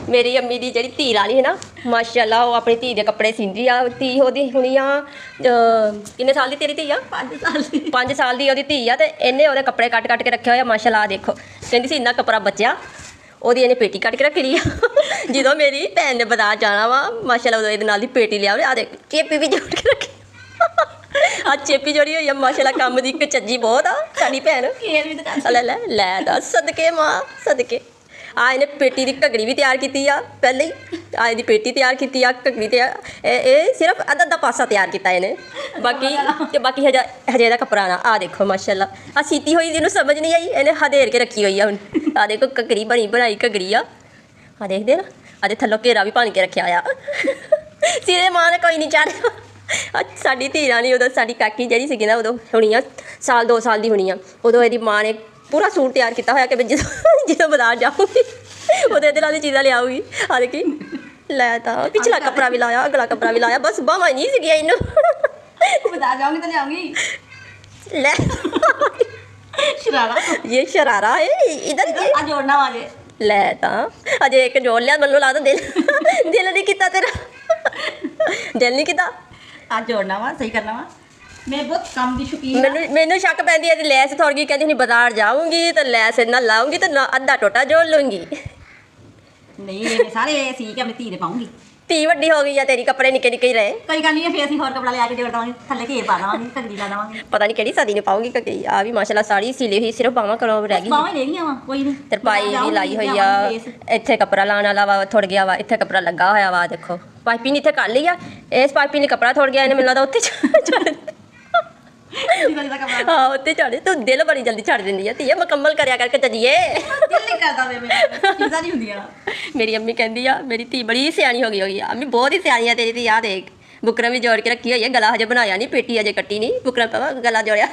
ਮੇਰੀ ਅੰਮੀ ਦੀ ਜਿਹੜੀ ਧੀ ਰਾਣੀ ਹੈ ਨਾ, ਮਾਸ਼ਾਅੱਲਾ ਉਹ ਆਪਣੀ ਧੀ ਦੇ ਕੱਪੜੇ ਸੀਂਦੀ ਆ। ਧੀ ਉਹਦੀ ਹੁਣੀ ਆ ਕਿੰਨੇ ਸਾਲ ਦੀ ਤੇਰੀ ਧੀ ਆ? 5 ਸਾਲ ਦੀ। 5 ਸਾਲ ਦੀ ਉਹਦੀ ਧੀ ਆ ਤੇ ਇਹਨੇ ਉਹਦੇ ਕੱਪੜੇ ਕੱਟ ਕੇ ਰੱਖਿਆ ਹੋਇਆ। ਮਾਸ਼ਾਅੱਲਾ ਦੇਖੋ, ਕਹਿੰਦੀ ਸੀ ਇੰਨਾ ਕੱਪੜਾ ਬਚਿਆ, ਉਹਦੀ ਇਹਨੇ ਪੇਟੀ ਕੱਟ ਕੇ ਰੱਖੀ ਲਈ ਆ। ਜਦੋਂ ਮੇਰੀ ਭੈਣ ਨੇ ਬਾਜ਼ਾਰ ਜਾਣਾ ਵਾ, ਮਾਸ਼ਾਅੱਲਾ ਉਦੋਂ ਇਹਦੇ ਨਾਲ ਦੀ ਪੇਟੀ ਲਿਆਵੇ। ਆ ਦੇਖ ਚੇਪੀ ਵੀ ਜੋੜ ਕੇ ਰੱਖੀ। ਆ ਚੇਪੀ ਜੋੜੀ ਹੋਈ ਆ ਮਾਸ਼ਾਅੱਲਾ, ਕੰਮ ਦੀ ਚੱਜੀ ਬਹੁਤ ਆ ਸਾਡੀ ਭੈਣ। ਖੇਲ ਵੀ ਤਾਂ ਲੈ ਲੈ ਲੈ ਦੱਸ, ਸਦਕੇ ਮਾਂ ਸਦਕੇ। ਆ ਇਹਨੇ ਪੇਟੀ ਦੀ ਘੱਗਰੀ ਵੀ ਤਿਆਰ ਕੀਤੀ ਆ ਪਹਿਲੇ ਹੀ। ਆ ਇਹਦੀ ਪੇਟੀ ਤਿਆਰ ਕੀਤੀ ਆ, ਘੱਗਰੀ ਤੇ ਇਹ ਸਿਰਫ ਅੱਧਾ ਪਾਸਾ ਤਿਆਰ ਕੀਤਾ ਇਹਨੇ, ਬਾਕੀ ਹਜੇ ਇਹਦਾ ਕੱਪੜਾ ਨਾ। ਆ ਦੇਖੋ ਮਾਸ਼ਾਅੱਲਾ, ਆ ਸੀਤੀ ਹੋਈ ਇਹਨੂੰ ਸਮਝ ਨਹੀਂ ਆਈ, ਇਹਨੇ ਹਦੇਰ ਕੇ ਰੱਖੀ ਹੋਈ ਆ। ਹੁਣ ਆ ਦੇਖੋ ਘੱਗਰੀ ਬਣਾਈ ਘੱਗਰੀ ਆ। ਆ ਦੇਖਦੇ ਨਾ, ਅਜੇ ਥੱਲੋਂ ਘੇਰਾ ਵੀ ਭੰਨ ਕੇ ਰੱਖਿਆ ਆ। ਸਿਰੇ ਮਾਂ ਨੇ ਕੋਈ ਨਹੀਂ ਚਾੜਿਆ। ਸਾਡੀ ਧੀ ਰਾਣੀ ਉਦੋਂ, ਸਾਡੀ ਕਾਕੀ ਜਿਹੜੀ ਸੀਗੀ ਨਾ, ਉਦੋਂ ਹੋਣੀ ਆ 2 ਸਾਲ ਦੀ ਹੋਣੀ ਆ। ਉਦੋਂ ਇਹਦੀ ਮਾਂ ਨੇ ਪੂਰਾ ਸੂਟ ਤਿਆਰ ਕੀਤਾ ਹੋਇਆ ਕਿ ਜਦੋਂ ਬਾਜ਼ਾਰ ਜਾਊਗੀ ਉਹਦੇ ਇਹਦੇ ਨਾਲ ਦੀ ਚੀਜ਼ਾਂ ਲਿਆਊਗੀ। ਆ ਦੇਖੀ ਲੈ ਤਾਂ ਪਿਛਲਾ ਕੱਪੜਾ ਵੀ ਲਾਇਆ, ਅਗਲਾ ਕੱਪੜਾ ਵੀ ਲਾਇਆ, ਬਸ ਬਾਹਾਂ ਨਹੀਂ ਸੀਗੀਆਂ ਇਹਨੂੰ। ਬਤਾ ਜਾऊंगी तो ले आऊंगी। ਲੈ शरारा ਇਹ ਸ਼ਰਾਰਾ ਹੈ ਇਧਰ। आज जोड़ना वाले ਲੈ ਤਾਂ ਅਜੇ ਇੱਕ ਜੋੜ ਲਿਆ, ਮੈਨੂੰ ਲੱਗਦਾ ਦਿਲ ਨਹੀਂ ਕੀਤਾ ਤੇਰਾ। ਦਿਲ ਨਹੀਂ ਕੀਤਾ। आज जोड़ना वा, सही करना वा। मैं बहुत काम की शौकीन। ਮੈਨੂੰ ਸ਼ੱਕ ਪੈਂਦੀ ਹੈ ਕਿ ਲੈਸ ਥੋੜ ਗਈ। ਕਹਿੰਦੀ ਨਹੀਂ ਬਾਜ਼ਾਰ ਜਾਊਂਗੀ ਤਾਂ ਲੈਸ ਨਾ ਲਾਉਂਗੀ ਤਾਂ ਅੱਧਾ ਟੋਟਾ ਜੋੜ ਲੂੰਗੀ। नहीं ये सारे सी के अपनी धी दे पाऊंगी। ਧੀ ਵੱਡੀ ਹੋ ਗਈ ਆ ਤੇਰੀ, ਕੱਪੜੇ ਨਿੱਕੇ ਨਿੱਕੇ ਹੀ ਰਹੇ। कोई गल नहीं है, फिर असं होर कपड़ा लिया के जोड़ देवांगे, थल्ले घेर पा देवांगे, घगरी ला देवांगे। ਪਤਾ ਨਹੀਂ ਕਿਹੜੀ ਸਦੀ ਨੇ ਪਾਉਗੀ ਕਿ ਆ ਵੀ ਮਾਸ਼ਾਅੱਲਾ ਸਾੜੀ ਸੀਲੀ ਹੋਈ, ਸਿਰਫ ਬਾਹਾਂ ਕਰੋ ਰਹਿ ਗਈ। बावां ही ले गई वा, कोई नहीं। ਤਰਪਾਈ ਵੀ ਲਾਈ ਹੋਈ ਆ। ਇੱਥੇ ਕੱਪੜਾ ਲਾਉਣ ਵਾਲਾ ਵਾ, ਥੋੜ ਗਿਆ ਵਾ। ਇੱਥੇ ਕੱਪੜਾ ਲੱਗਾ ਹੋਇਆ ਵਾ, ਦੇਖੋ ਪਾਈਪਿੰਗ ਇੱਥੇ ਕਰ ਲਈ ਆ। ਇਸ ਪਾਈਪਿੰਗ ਨੇ ਕੱਪੜਾ ਥੋੜ ਗਿਆ, ਇਹਨੇ ਮੈਨੂੰ ਲੱਗਦਾ ਉੱਥੇ ਛੱਡ दीवाली दा कपड़ा ਹਾਂ ਉੱਤੇ ਛੱਡ। ਤੂੰ ਦਿਲ ਬੜੀ ਜਲਦੀ ਛੱਡ ਦਿੰਦੀ ਆ ਧੀਏ, ਮੁਕੰਮਲ ਕਰਿਆ ਕਰਕੇ ਚੱਜੀਏ। दिल नहीं करदा वे मेरा, चीज़ां नहीं हुंदियां। ਮੇਰੀ ਅੰਮੀ ਕਹਿੰਦੀ ਆ ਮੇਰੀ ਧੀ ਬੜੀ ਸਿਆਣੀ ਹੋ ਗਈ ਆ। ਅੰਮੀ ਬਹੁਤ ਹੀ ਸਿਆਣੀ ਆ ਤੇਰੀ ਧੀ। ਆ ਦੇਖ ਬੁਕਰਮ ਵੀ ਜੋੜ ਕੇ ਰੱਖੀ ਹੋਈ ਹੈ, ਗਲਾ ਹਜੇ ਬਣਾਇਆ ਨਹੀਂ, ਪੇਟੀ ਹਜੇ ਕੱਟੀ ਨਹੀਂ, ਬੁਕਰਮ ਪਵਾ ਗਲਾ ਜੋੜਿਆ।